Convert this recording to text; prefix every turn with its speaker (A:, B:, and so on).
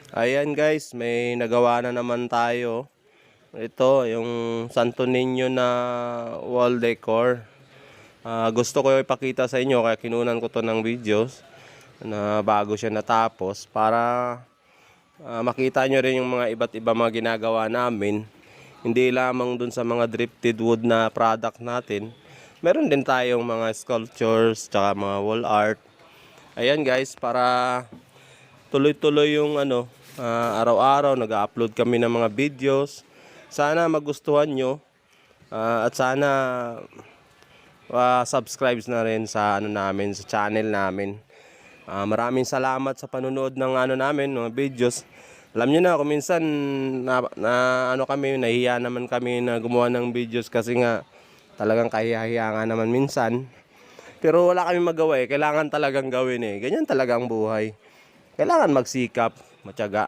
A: Ayan guys, may nagawa na naman tayo. Ito, yung Santo Niño na wall decor. Gusto ko ipakita sa inyo kaya kinunan ko to ng videos na bago siya natapos para makita nyo rin yung mga iba't iba mga ginagawa namin. Hindi lamang dun sa mga drifted wood na product natin. Meron din tayong mga sculptures tsaka mga wall art. Ayan guys, para tuloy-tuloy yung araw-araw nag-upload kami ng mga videos. Sana magustuhan nyo at sana subscribe na rin sa namin, sa channel namin. Maraming salamat sa panonood ng namin, mga videos. Alam niyo na kung minsan kami nahihiya naman kami na gumawa ng videos kasi nga talagang kahihiya nga naman minsan. Pero wala kami magawa kailangan talagang gawin Ganyan talaga ang buhay. Kailangan magsikap, matyaga.